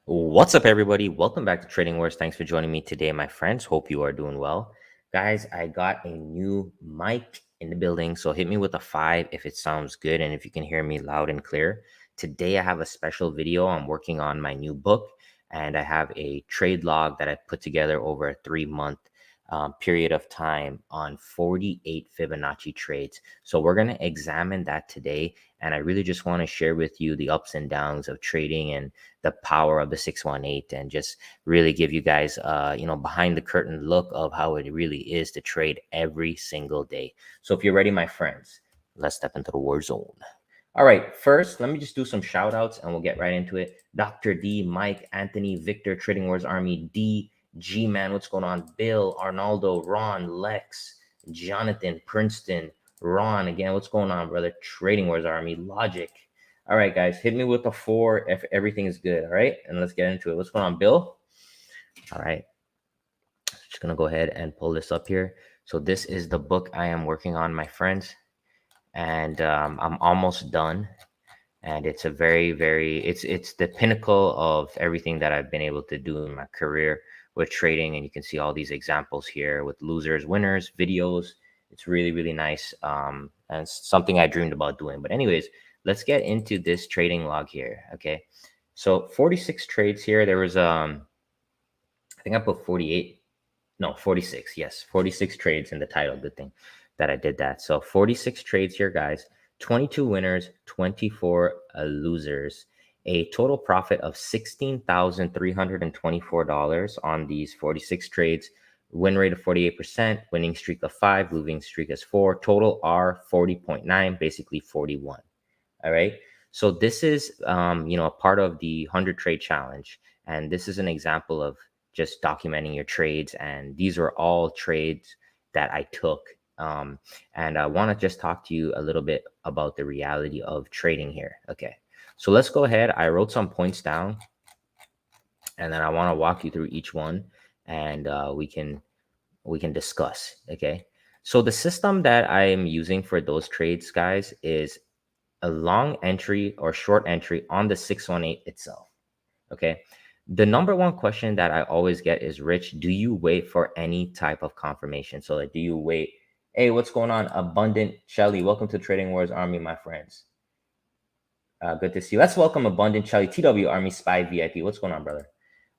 What's up, everybody? Welcome back to Trading Wars. Thanks for joining me today, my friends. Hope you are doing well. Guys, I got a new mic in the building, so hit me with a 5 if it sounds good and if you can hear me loud and clear. Today, I have a special video. I'm working on my new book, and I have a trade log that I put together over a 3-month period of time on 48 Fibonacci trades. So we're going to examine that today, and I really just want to share with you the ups and downs of trading and the power of the 618, and just really give you guys behind the curtain look of how it really is to trade every single day. So if you're ready, my friends, let's step into the war zone. All right, first, let me just do some shout outs and we'll get right into it. Dr. D, Mike, Anthony, Victor, Trading Wars Army, D, G-Man, what's going on? Bill, Arnaldo, Ron, Lex, Jonathan, Princeton, Ron, again, what's going on, brother? Trading Wars Army, Logic. All right, guys, hit me with a 4 if everything is good, all right? And let's get into it. What's going on, Bill? All right. Just going to go ahead and pull this up here. So this is the book I am working on, my friends. And I'm almost done. And it's a it's the pinnacle of everything that I've been able to do in my career with trading. And you can see all these examples here with losers, winners, videos. It's really nice, and it's something I dreamed about doing. But anyways, let's get into this trading log here. Okay, so 46 trades here. There was I think I put 48, no, 46. Yes, 46 trades in the title. Good thing that I did that. So 46 trades here, guys. 22 winners, 24 losers, a total profit of $16,324 on these 46 trades. Win rate of 48%, winning streak of 5, losing streak is 4, total R 40.9, basically 41. All right. So this is a part of the 100 trade challenge, and this is an example of just documenting your trades. And these are all trades that I took. And I want to just talk to you a little bit about the reality of trading here. Okay, so let's go ahead. I wrote some points down, and then I want to walk you through each one, and we can discuss. Okay, so the system that I am using for those trades, guys, is a long entry or short entry on the 618 itself. Okay, the number one question that I always get is, Rich, do you wait for any type of confirmation? So like, do you wait? Hey, what's going on? Abundant Shelly, welcome to Trading Wars Army, my friends. Good to see you. Let's welcome Abundant Shelly, TW Army Spy VIP. What's going on, brother?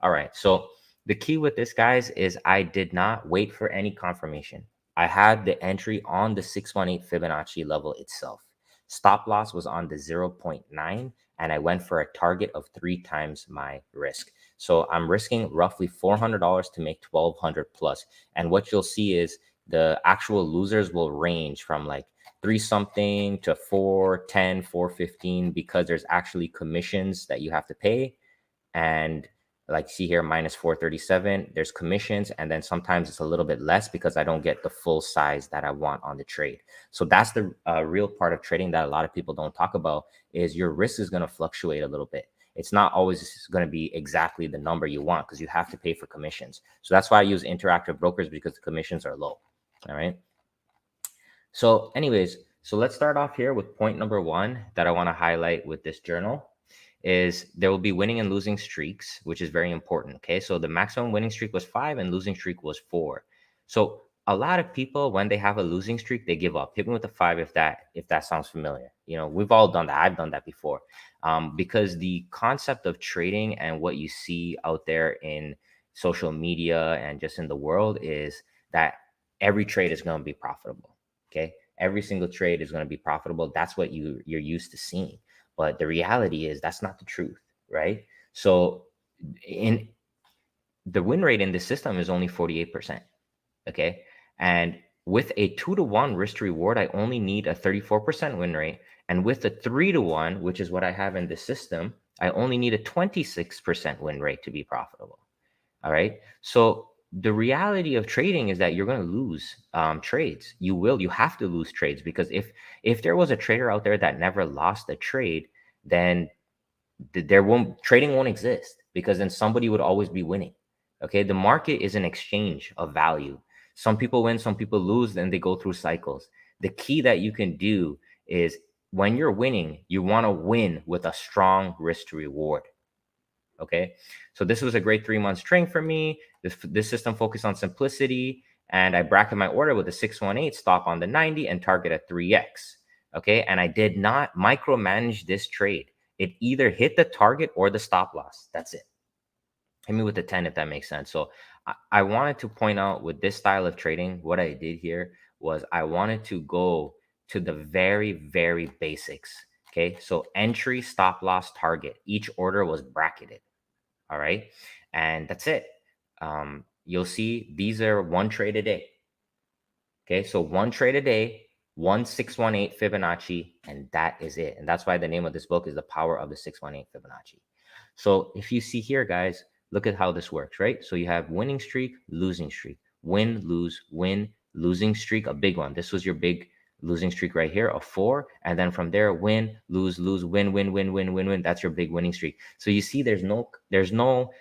All right. So the key with this, guys, is I did not wait for any confirmation. I had the entry on the 618 Fibonacci level itself. Stop loss was on the 0.9, and I went for a target of 3 times my risk. So I'm risking roughly $400 to make 1,200 plus. And what you'll see is the actual losers will range from like 3 something to 410, 415, because there's actually commissions that you have to pay. And like, see here, minus 437, there's commissions. And then sometimes it's a little bit less because I don't get the full size that I want on the trade. So that's the real part of trading that a lot of people don't talk about, is your risk is going to fluctuate a little bit. It's not always going to be exactly the number you want because you have to pay for commissions. So that's why I use interactive brokers, because the commissions are low. All right. So anyways, so let's start off here with point number 1 that I want to highlight with this journal is there will be winning and losing streaks, which is very important. Okay. So the maximum winning streak was 5 and losing streak was 4. So a lot of people, when they have a losing streak, they give up. Hit me with a 5 if that sounds familiar. We've all done that. I've done that before. Because the concept of trading and what you see out there in social media and just in the world is that every trade is going to be profitable. Okay. Every single trade is going to be profitable. That's what you're used to seeing. But the reality is that's not the truth, right? So in the win rate in this system is only 48%. Okay. And with a 2-to-1 risk to reward, I only need a 34% win rate. And with a 3-to-1, which is what I have in the system, I only need a 26% win rate to be profitable. All right. So the reality of trading is that you're going to lose trades. You have to lose trades, because if there was a trader out there that never lost a trade, then trading won't exist, because then somebody would always be winning. Okay. The market is an exchange of value. Some people win, some people lose, then they go through cycles. The key that you can do is, when you're winning, you want to win with a strong risk to reward. Okay, so this was a great 3 months training for me. This system focused on simplicity, and I bracket my order with a 618, stop on the 90, and target at 3x. Okay, and I did not micromanage this trade. It either hit the target or the stop loss. That's it. Hit me with the 10 if that makes sense. So I wanted to point out with this style of trading, what I did here was I wanted to go to the very, very basics. Okay, so entry, stop loss, target. Each order was bracketed. All right, and that's it. You'll see these are one trade a day. Okay, so one trade a day, 1618 Fibonacci, and that is it. And that's why the name of this book is The Power of the 618 Fibonacci. So if you see here, guys, look at how this works, right? So you have winning streak, losing streak, win, win, losing streak, a big one. This was your big losing streak right here, a 4. And then from there, win, lose, win, win, win, win, win, win. That's your big winning streak. So you see there's no,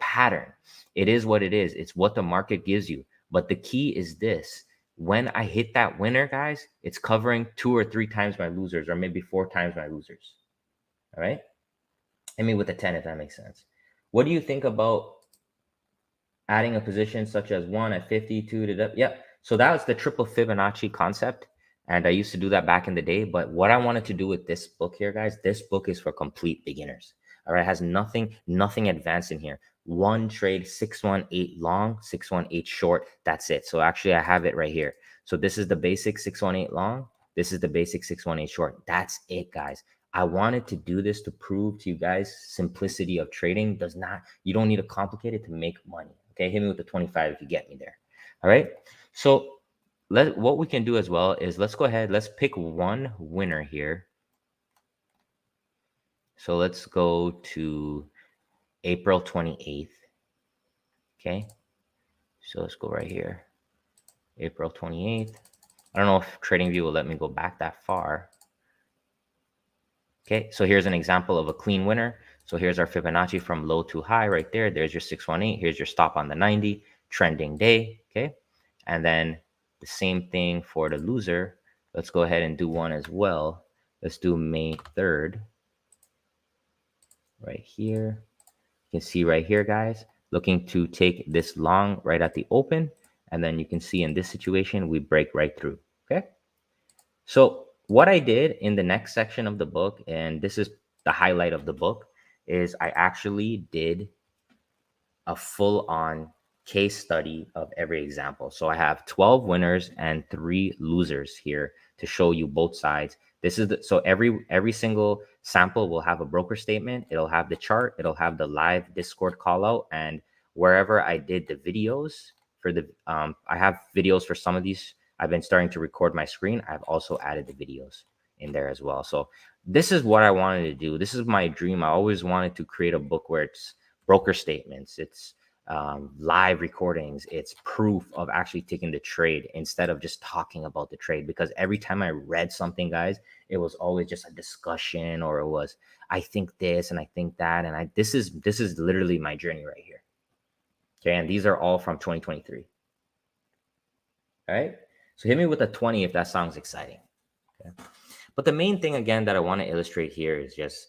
pattern. It is what it is. It's what the market gives you. But the key is this. When I hit that winner, guys, it's covering 2 or 3 times my losers, or maybe 4 times my losers. All right. I mean, with a 10, if that makes sense. What do you think about adding a position such as 1 at 50, 2 to the, yeah. So that was the triple Fibonacci concept. And I used to do that back in the day. But what I wanted to do with this book here, guys, this book is for complete beginners. All right. It has nothing advanced in here. One trade, 618 long, 618 short. That's it. So actually I have it right here. So this is the basic 618 long. This is the basic 618 short. That's it, guys. I wanted to do this to prove to you guys simplicity of trading does not, you don't need to complicate it to make money. Okay, hit me with the 25 if you get me there. All right. So what we can do as well is let's go ahead, let's pick one winner here. So let's go to April 28th. Okay. So let's go right here. April 28th. I don't know if Tradingview will let me go back that far. Okay, so here's an example of a clean winner. So here's our Fibonacci from low to high right there. There's your 618. Here's your stop on the 90, trending day. Okay, and then the same thing for the loser. Let's go ahead and do one as well. Let's do May 3rd. Right here. You can see right here, guys, looking to take this long right at the open. And then you can see in this situation, we break right through. Okay, so what I did in the next section of the book, and this is the highlight of the book, is I actually did a full-on case study of every example. So I have 12 winners and 3 losers here to show you both sides. This is so every single sample will have a broker statement. It'll have the chart. It'll have the live Discord call out, and wherever I did the videos for the I have videos for some of these. I've been starting to record my screen. I've also added the videos in there as well. So this is what I wanted to do. This is my dream. I always wanted to create a book where it's broker statements, it's live recordings, it's proof of actually taking the trade instead of just talking about the trade. Because every time I read something, guys, it was always just a discussion, or it was, I think this and I think that. And this is literally my journey right here. Okay. And these are all from 2023. All right. So hit me with a 20 if that sounds exciting. Okay. But the main thing, again, that I want to illustrate here is just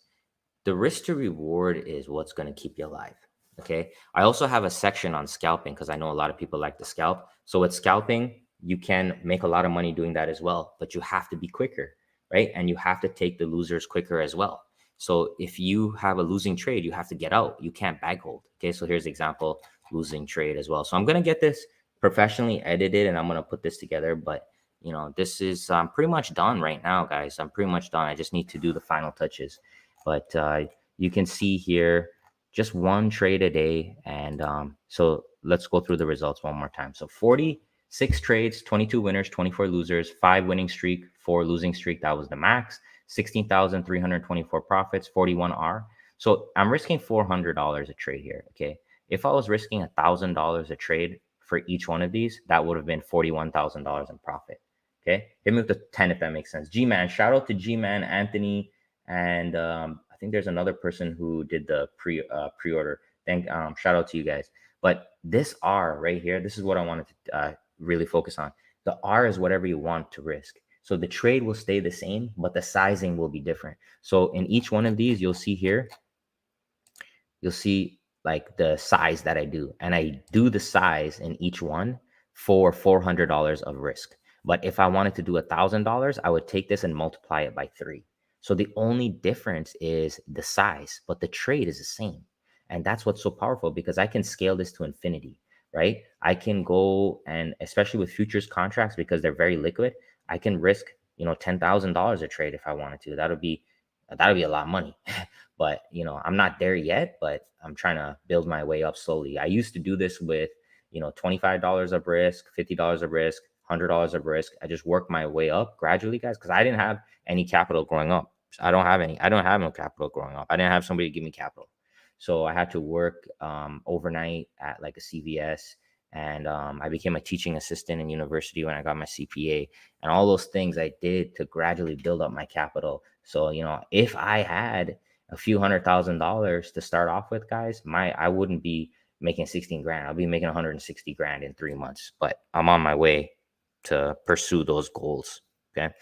the risk to reward is what's going to keep you alive. Okay. I also have a section on scalping because I know a lot of people like to scalp. So with scalping, you can make a lot of money doing that as well, but you have to be quicker, right? And you have to take the losers quicker as well. So if you have a losing trade, you have to get out. You can't bag hold. Okay. So here's the example, losing trade as well. So I'm going to get this professionally edited and I'm going to put this together, but you know, this is pretty much done right now, guys. I'm pretty much done. I just need to do the final touches. But you can see here just one trade a day. And so let's go through the results one more time. So 46 trades, 22 winners, 24 losers, 5 winning streak, 4 losing streak. That was the max. 16,324 profits, 41 R. So I'm risking $400 a trade here. Okay. If I was risking $1,000 a trade for each one of these, that would have been $41,000 in profit. Okay. Hit me with the 10 if that makes sense. G-Man, shout out to G-Man, Anthony, and I think there's another person who did the pre-order. Shout out to you guys. But this R right here, this is what I wanted to really focus on. The R is whatever you want to risk. So the trade will stay the same, but the sizing will be different. So in each one of these, you'll see here, you'll see like the size that I do. And I do the size in each one for $400 of risk. But if I wanted to do $1,000, I would take this and multiply it by 3. So the only difference is the size, but the trade is the same. And that's what's so powerful, because I can scale this to infinity, right? I can go, and especially with futures contracts, because they're very liquid, I can risk, $10,000 a trade if I wanted to. That'll be a lot of money. But I'm not there yet, but I'm trying to build my way up slowly. I used to do this with $25 of risk, $50 of risk, $100 of risk. I just worked my way up gradually, guys, because I didn't have any capital growing up. I don't have no capital growing up. I didn't have somebody to give me capital, so I had to work overnight at like a CVS. And I became a teaching assistant in university when I got my CPA, and all those things I did to gradually build up my capital. So if I had a few $100,000 to start off with, guys, I wouldn't be making 16 grand. I'll be making 160 grand in 3 months, but I'm on my way to pursue those goals. Okay.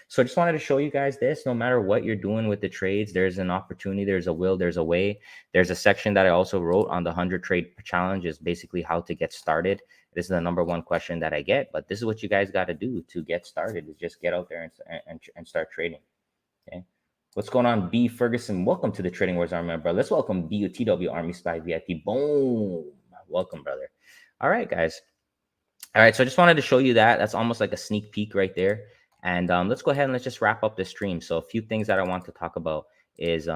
So I just wanted to show you guys this. No matter what you're doing with the trades, there's an opportunity, there's a will, there's a way. There's a section that I also wrote on the 100 trade challenge, is basically how to get started. This is the number one question that I get, but this is what you guys got to do to get started, is just get out there and start trading. Okay. What's going on, B Ferguson? Welcome to the Trading Wars Army, brother. Let's welcome BUTW Army Spy VIP. Boom. Welcome, brother. All right, guys. All right. So I just wanted to show you that. That's almost like a sneak peek right there. And let's go ahead and let's just wrap up the stream. So a few things that I want to talk about is,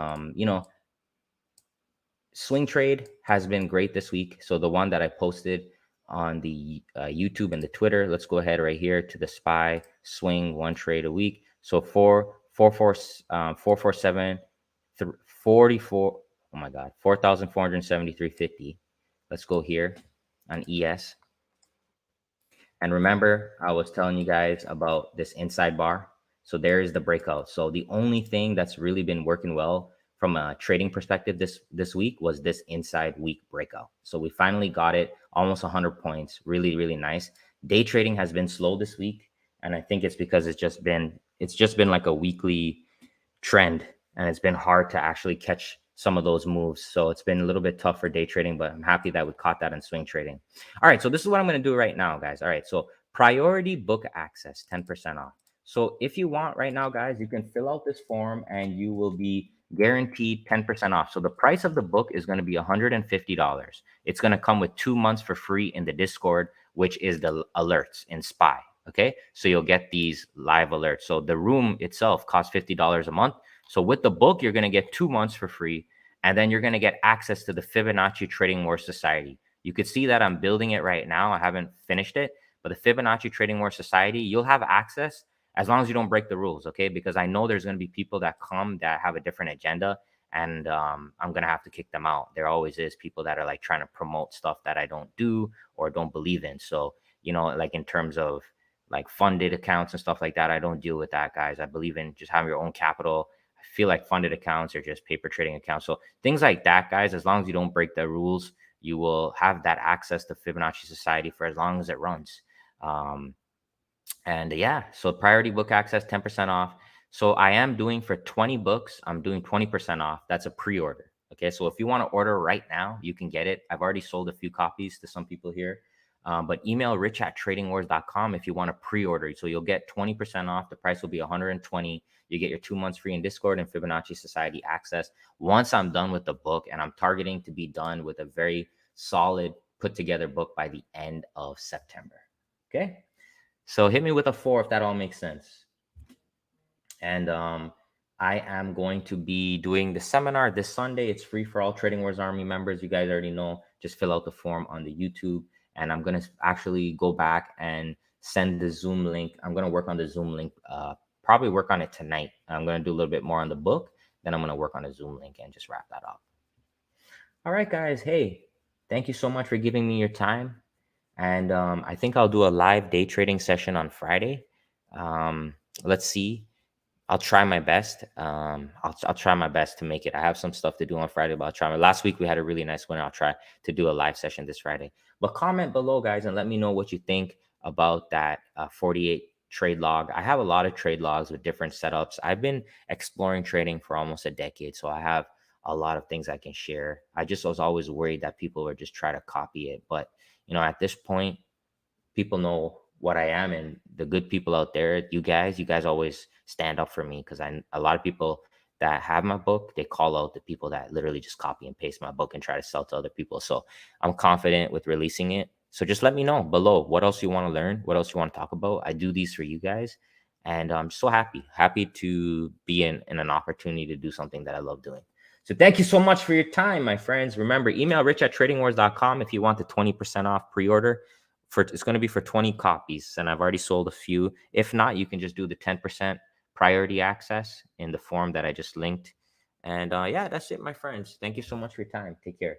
swing trade has been great this week. So the one that I posted on the YouTube and the Twitter, let's go ahead right here to the SPY swing, one trade a week. So 447 44. Oh my God, 4,473.50. Let's go here on ES. And remember, I was telling you guys about this inside bar. So there is the breakout. So the only thing that's really been working well from a trading perspective this week was this inside week breakout. So we finally got it, almost 100 points. Really, really nice. Day trading has been slow this week, and I think it's because it's just been like a weekly trend, and it's been hard to actually catch some of those moves. So it's been a little bit tough for day trading, but I'm happy that we caught that in swing trading. All right, so this is what I'm going to do right now, guys. All right, so priority book access, 10% off. So if you want right now, guys, you can fill out this form and you will be guaranteed 10% off. So the price of the book is going to be $150. It's going to come with 2 months for free in the Discord, which is the alerts in SPY. Okay, so you'll get these live alerts. So the room itself costs $50 a month. So with the book, you're going to get 2 months for free, and then you're going to get access to the Fibonacci Trading War Society. You could see that I'm building it right now. I haven't finished it, but the Fibonacci Trading War Society, you'll have access as long as you don't break the rules, okay? Because I know there's going to be people that come that have a different agenda, and I'm going to have to kick them out. There always is people that are like trying to promote stuff that I don't do or don't believe in. So, like in terms of like funded accounts and stuff like that, I don't deal with that, guys. I believe in just having your own capital. I feel like funded accounts are just paper trading accounts. So things like that, guys, as long as you don't break the rules, you will have that access to Fibonacci Society for as long as it runs. And yeah, so priority book access, 10% off. So I am doing for 20 books, I'm doing 20% off. That's a pre-order. Okay, so if you want to order right now, you can get it. I've already sold a few copies to some people here. But email rich@tradingwars.com if you want to pre-order. So you'll get 20% off. The price will be $120. You get your 2 months free in Discord and Fibonacci Society access. Once I'm done with the book, and I'm targeting to be done with a very solid put together book by the end of September. Okay. So hit me with a 4 if that all makes sense. And I am going to be doing the seminar this Sunday. It's free for all Trading Wars Army members. You guys already know. Just fill out the form on the YouTube. And I'm going to actually go back and send the Zoom link. I'm going to work on the Zoom link, probably work on it tonight. I'm going to do a little bit more on the book. Then I'm going to work on the Zoom link and just wrap that up. All right, guys. Hey, thank you so much for giving me your time. And I think I'll do a live day trading session on Friday. Let's see. I'll try my best. I'll try my best to make it. I have some stuff to do on Friday, but I'll try. Last week we had a really nice winner. I'll try to do a live session this Friday. But comment below, guys, and let me know what you think about that 48 trade log. I have a lot of trade logs with different setups. I've been exploring trading for almost a decade, so I have a lot of things I can share. I just was always worried that people would just try to copy it. But, at this point, people know what I am, and the good people out there, you guys always stand up for me, because a lot of people that have my book, they call out the people that literally just copy and paste my book and try to sell to other people. So I'm confident with releasing it. So just let me know below what else you want to learn, what else you want to talk about. I do these for you guys, and I'm so happy to be in an opportunity to do something that I love doing. So thank you so much for your time, my friends. Remember, email rich@tradingwars.com if you want the 20% off pre-order. It's going to be for 20 copies, and I've already sold a few. If not, you can just do the 10% priority access in the form that I just linked. And yeah, that's it, my friends. Thank you so much for your time. Take care.